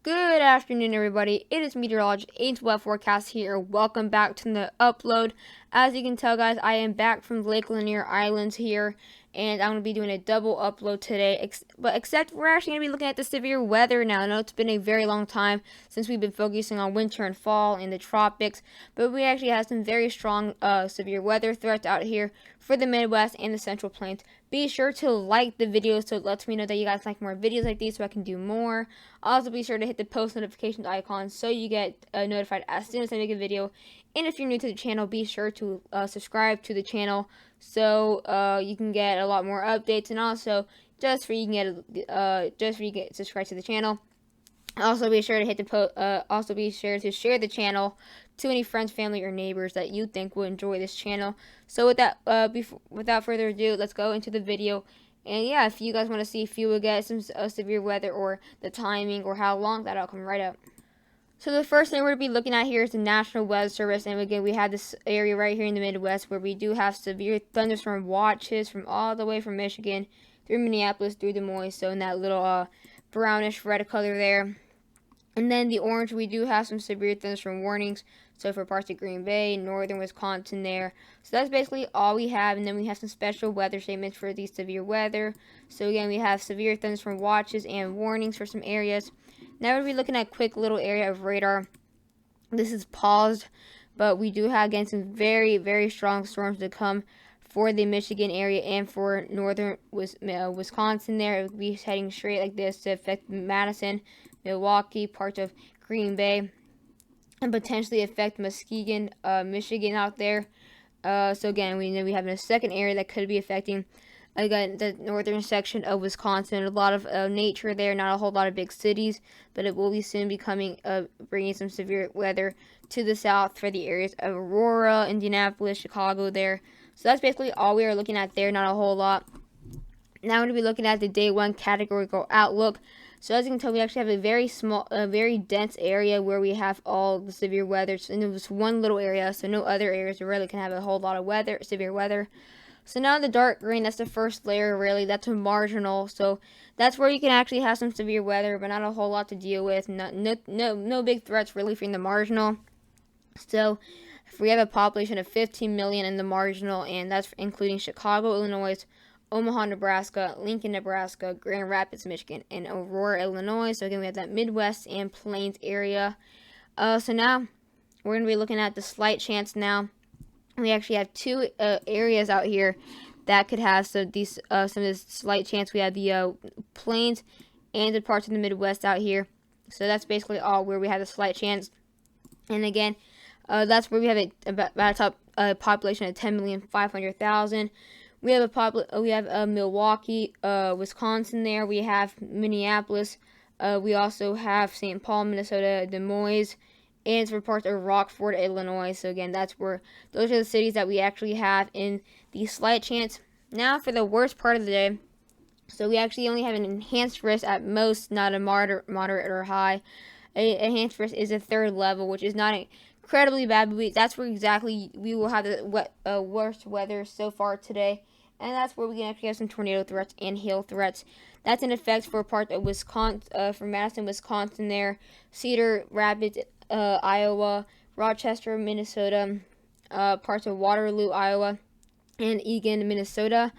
Good afternoon, everybody. It is meteorologist Ains Weather Forecast here. Welcome back to the upload. As you can tell, guys, I am back from Lake Lanier Islands here, and I'm going to be doing a double upload today. Except we're actually going to be looking at the severe weather now. I know it's been a very long time since we've been focusing on winter and fall in the tropics, but we actually have some very strong severe weather threats out here for the Midwest and the Central Plains. Be sure to like the video so it lets me know that you guys like more videos like these so I can do more. Also, be sure to hit the post notifications icon so you get notified as soon as I make a video. And if you're new to the channel, be sure to subscribe to the channel so you can get a lot more updates. And also, just for you can get subscribed to the channel. Also, be sure to hit the also be sure to share the channel to any friends, family, or neighbors that you think will enjoy this channel. So with that, without further ado, let's go into the video. And yeah, if you guys want to see if you will get some severe weather or the timing or how long, that'll come right up. So the first thing we're going to be looking at here is the National Weather Service, and again we have this area right here in the Midwest where we do have severe thunderstorm watches from all the way from Michigan through Minneapolis through Des Moines. So in that little brownish red color there. And then the orange, we do have some severe thunderstorm warnings. So for parts of Green Bay, northern Wisconsin there. So that's basically all we have. And then we have some special weather statements for the severe weather. So again, we have severe thunderstorm watches and warnings for some areas. Now we'll be looking at a quick little area of radar. This is paused, but we do have, again, some very, very strong storms to come for the Michigan area and for northern Wisconsin there. It will be heading straight like this to affect Madison, Milwaukee, parts of Green Bay, and potentially affect Muskegon, Michigan out there. So again, we know we have a second area that could be affecting, again, the northern section of Wisconsin. A lot of nature there, not a whole lot of big cities, but it will be soon becoming, bringing some severe weather to the south for the areas of Aurora, Indianapolis, Chicago there. So that's basically all we are looking at there, not a whole lot. Now we're going to be looking at the day one categorical outlook. So as you can tell, we actually have a very small, very dense area where we have all the severe weather. And it was one little area, so no other areas really can have a whole lot of severe weather. So now the dark green, that's the first layer really, that's a marginal. So that's where you can actually have some severe weather, but not a whole lot to deal with. No big threats really from the marginal. So if we have a population of 15 million in the marginal, and that's including Chicago, Illinois, Omaha, Nebraska, Lincoln, Nebraska, Grand Rapids, Michigan, and Aurora, Illinois. So again, we have that Midwest and Plains area. So now we're going to be looking at the slight chance now. We actually have two areas out here that could have some of this slight chance. We have the Plains and the parts of the Midwest out here. So that's basically all where we have a slight chance. And again, that's where we have about a top population of 10,500,000. We have Milwaukee, Wisconsin there. We have Minneapolis. We also have St. Paul, Minnesota, Des Moines, and for parts of Rockford, Illinois. So again, those are the cities that we actually have in the slight chance. Now for the worst part of the day. So we actually only have an enhanced risk at most, not a moderate or high. Enhanced risk is a third level, which is not incredibly bad, but that's where exactly we will have the worst weather so far today. And that's where we can actually have some tornado threats and hail threats. That's in effect for parts of Wisconsin, from Madison, Wisconsin there, Cedar Rapids, Iowa, Rochester, Minnesota, parts of Waterloo, Iowa, and Eagan, Minnesota.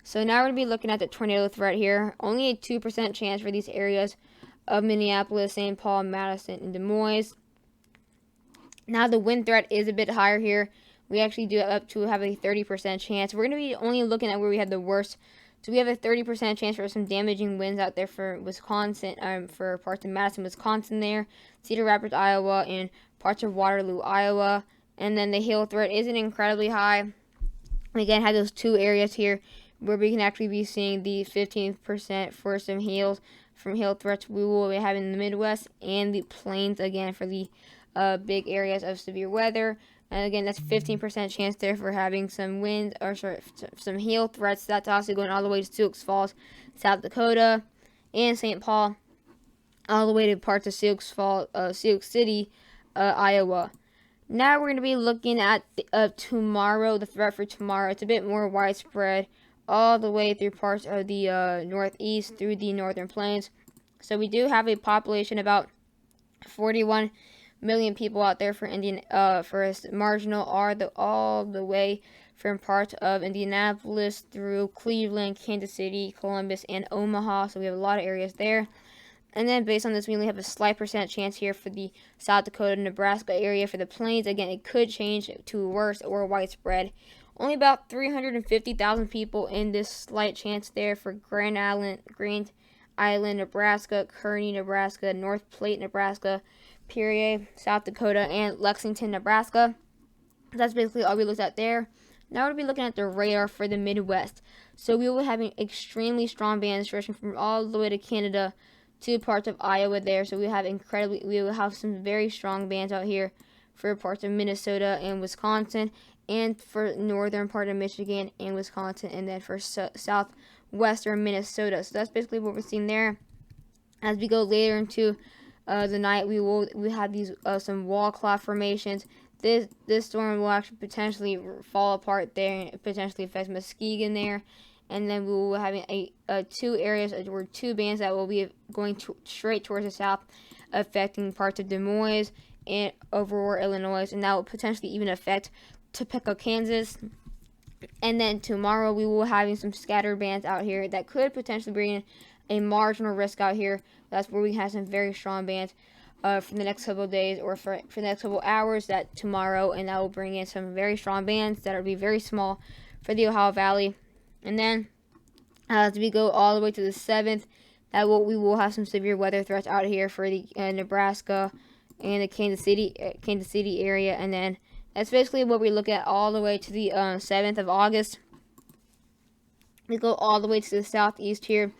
So now we're going to be looking at the tornado threat here. Only a 2% chance for these areas of Minneapolis, St. Paul, Madison, and Des Moines. Now the wind threat is a bit higher here. We actually do up to have a 30% chance. We're going to be only looking at where we had the worst. So we have a 30% chance for some damaging winds out there for Wisconsin, for parts of Madison, Wisconsin there, Cedar Rapids, Iowa, and parts of Waterloo, Iowa. And then the hail threat isn't incredibly high. We again have those two areas here where we can actually be seeing the 15% for some hail threats we will be having in the Midwest and the Plains again for the big areas of severe weather. And again, that's 15% chance there for having some wind, or sorry, some hail threats. That's also going all the way to Sioux Falls, South Dakota, and St. Paul, all the way to parts of Sioux City, Iowa. Now we're going to be looking at tomorrow, the threat for tomorrow. It's a bit more widespread, all the way through parts of the northeast, through the northern plains. So we do have a population about 41 million people out there for marginal are all the way from parts of Indianapolis through Cleveland, Kansas City, Columbus, and Omaha. So we have a lot of areas there. And then based on this, we only have a slight percent chance here for the South Dakota, Nebraska area. For the plains, again, it could change to worse or widespread. Only about 350,000 people in this slight chance there for Grand Island, Nebraska, Kearney, Nebraska, North Platte, Nebraska, Peoria, South Dakota, and Lexington, Nebraska. That's basically all we looked at there. Now we'll be looking at the radar for the Midwest. So we will be having extremely strong bands stretching from all the way to Canada to parts of Iowa there. So we will have some very strong bands out here for parts of Minnesota and Wisconsin, and for northern part of Michigan and Wisconsin, and then for southwestern Minnesota. So that's basically what we're seeing there. As we go later into the night, we have these some wall cloud formations. This storm will actually potentially fall apart there and potentially affect Muskegon there. And then we will be having two areas or two bands that will be going straight towards the south, affecting parts of Des Moines and Aurora, Illinois, and that will potentially even affect Topeka, Kansas. And then tomorrow we will be having some scattered bands out here that could potentially bring in a marginal risk out here. That's where we have some very strong bands for the next couple of days, or for the next couple of hours that tomorrow, and that will bring in some very strong bands that will be very small for the Ohio Valley. And then as we go all the way to the 7th, we will have some severe weather threats out here for the Nebraska and the Kansas City area. And then that's basically what we look at all the way to the 7th of August. We go all the way to the southeast here.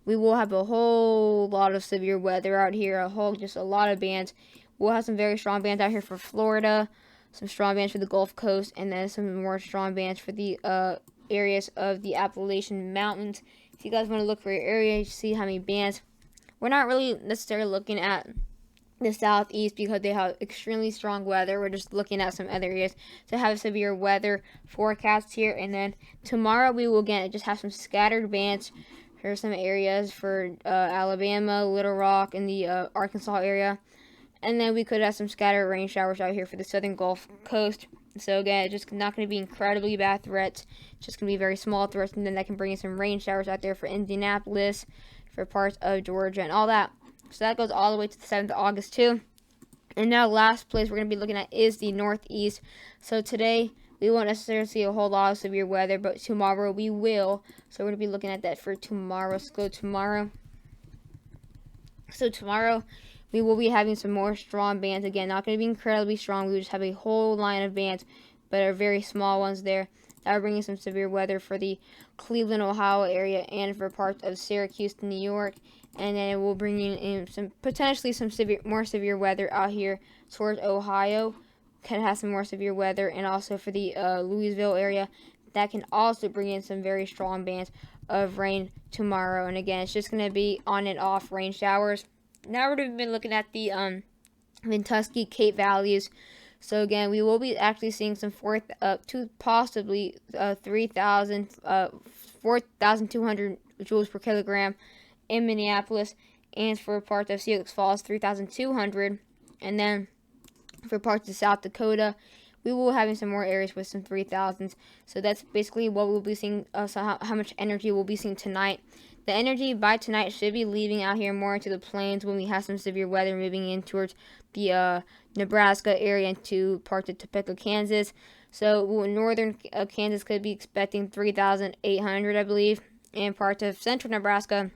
We will have a whole lot of severe weather out here, just a lot of bands. We'll have some very strong bands out here for Florida, some strong bands for the Gulf Coast, and then some more strong bands for the areas of the Appalachian Mountains. If you guys want to look for your area, you see how many bands. We're not really necessarily looking at the southeast because they have extremely strong weather. We're just looking at some other areas to have severe weather forecasts here. And then tomorrow we will again just have some scattered bands for some areas for Alabama, Little Rock, and the Arkansas area. And then we could have some scattered rain showers out here for the southern Gulf Coast. So again, it's just not going to be incredibly bad threats. It's just going to be very small threats, and then that can bring in some rain showers out there for Indianapolis, for parts of Georgia, and all that. So that goes all the way to the 7th of August too. And now last place we're going to be looking at is the Northeast. So today we won't necessarily see a whole lot of severe weather, but tomorrow we will. So we're going to be looking at that for tomorrow. Let's go tomorrow. So tomorrow we will be having some more strong bands. Again, not going to be incredibly strong. We just have a whole line of bands, but are very small ones there. That will bring in some severe weather for the Cleveland, Ohio area, and for parts of Syracuse, New York. And then it will bring in some potentially some more severe weather out here towards Ohio. Can have some more severe weather, and also for the Louisville area. That can also bring in some very strong bands of rain tomorrow. And again, it's just going to be on and off rain showers. Now we're going to be looking at the Winooski Cape values. So again, we will be actually seeing some possibly 4,200 joules per kilogram in Minneapolis, and for parts of Sioux Falls, 3,200. And then for parts of South Dakota, we will be having some more areas with some 3,000s. So that's basically what we'll be seeing, how much energy we'll be seeing tonight. The energy by tonight should be leaving out here more into the plains when we have some severe weather moving in towards the Nebraska area and to parts of Topeka, Kansas. So northern Kansas could be expecting 3,800, I believe, and parts of central Nebraska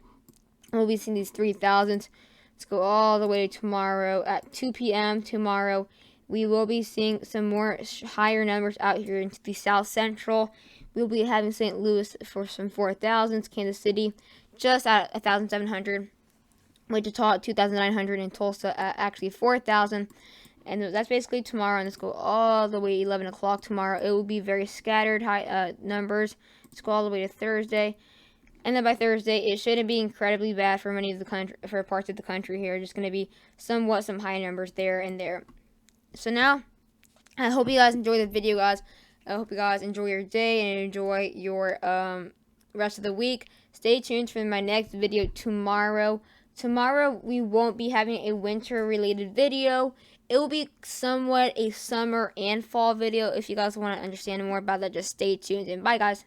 we'll be seeing these 3,000s. Let's go all the way to tomorrow at 2 p.m. Tomorrow, we will be seeing some more higher numbers out here into the south central. We'll be having St. Louis for some 4,000s, Kansas City just at 1,700, Wichita at 2,900, and Tulsa at actually 4,000. And that's basically tomorrow. And let's go all the way 11 o'clock tomorrow. It will be very scattered high numbers. Let's go all the way to Thursday. And then by Thursday, it shouldn't be incredibly bad for parts of the country here. Just going to be some high numbers there and there. So now, I hope you guys enjoy the video, guys. I hope you guys enjoy your day and enjoy your rest of the week. Stay tuned for my next video tomorrow. tomorrow we won't be having a winter related video. It will be somewhat a summer and fall video. If you guys want to understand more about that, just stay tuned, and bye guys.